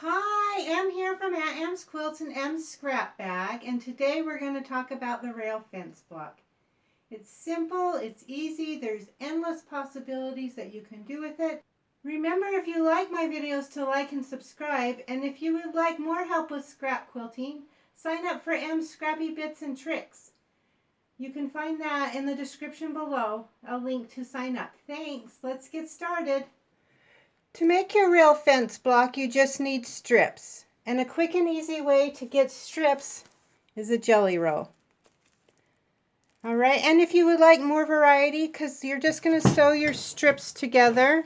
Hi, Em here from Aunt Em's Quilts and Em's Scrap Bag, and today we're going to talk about the rail fence block. It's simple, it's easy, there's endless possibilities that you can do with it. Remember, if you like my videos, to like and subscribe, and if you would like more help with scrap quilting, sign up for Em's Scrappy Bits and Tricks. You can find that in the description below, a link to sign up. Thanks, let's get started. To make your rail fence block, you just need strips. And a quick and easy way to get strips is a jelly roll. Alright, and if you would like more variety, because you're just going to sew your strips together,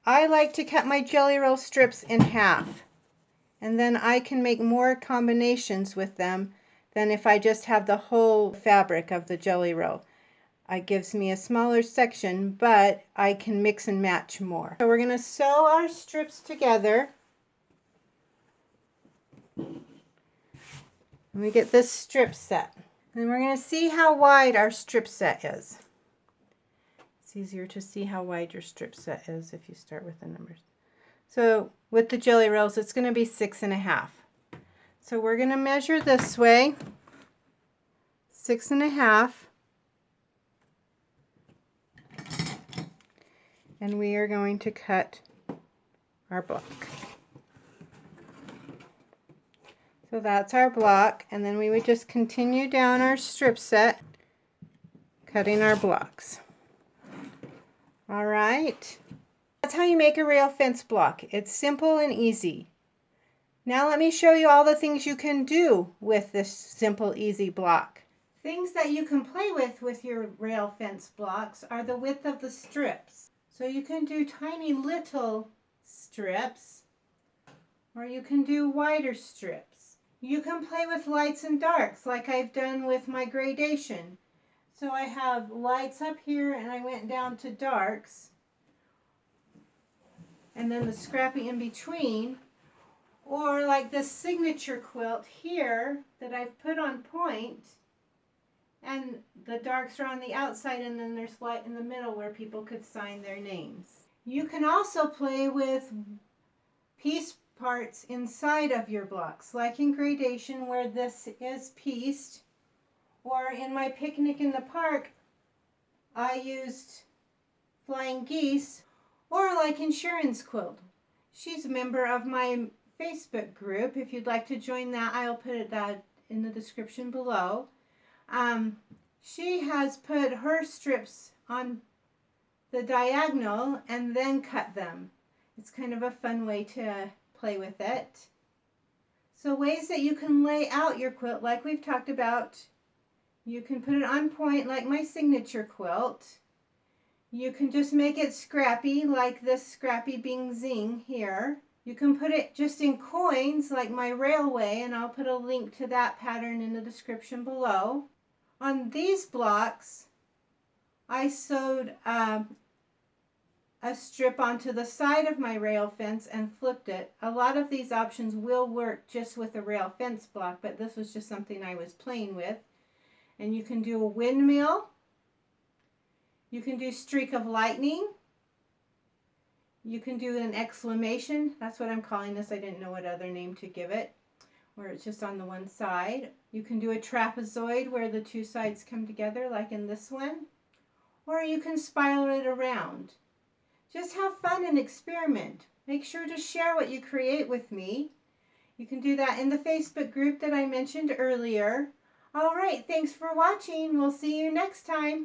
I like to cut my jelly roll strips in half. And then I can make more combinations with them than if I just have the whole fabric of the jelly roll. It gives me a smaller section, but I can mix and match more. So we're going to sew our strips together. And we get this strip set. And we're going to see how wide our strip set is. It's easier to see how wide your strip set is if you start with the numbers. So with the jelly rolls, it's going to be 6.5. So we're going to measure this way, 6.5. And we are going to cut our block. So that's our block, and then we would just continue down our strip set, cutting our blocks. All right, that's how you make a rail fence block. It's simple and easy. Now let me show you all the things you can do with this simple, easy block. Things that you can play with your rail fence blocks are the width of the strips. So you can do tiny little strips, or you can do wider strips. You can play with lights and darks like I've done with my gradation. So I have lights up here and I went down to darks, and then the scrappy in between, or like this signature quilt here that I've put on point, and the darks are on the outside, and then there's light in the middle where people could sign their names. You can also play with piece parts inside of your blocks, like in gradation where this is pieced, or in my picnic in the park I used flying geese, or like in Sharon's quilt. She's a member of my Facebook group. If you'd like to join that, I'll put that in the description below. She has put her strips on the diagonal and then cut them. It's kind of a fun way to play with it. So ways that you can lay out your quilt, like we've talked about. You can put it on point like my signature quilt. You can just make it scrappy like this Scrappy Bing Zing here. You can put it just in coins like my railway, and I'll put a link to that pattern in the description below. On these blocks, I sewed a strip onto the side of my rail fence and flipped it. A lot of these options will work just with a rail fence block, but this was just something I was playing with. And you can do a windmill. You can do streak of lightning. You can do an exclamation. That's what I'm calling this. I didn't know what other name to give it, where it's just on the one side. You can do a trapezoid where the two sides come together like in this one. Or you can spiral it around. Just have fun and experiment. Make sure to share what you create with me. You can do that in the Facebook group that I mentioned earlier. All right, thanks for watching. We'll see you next time.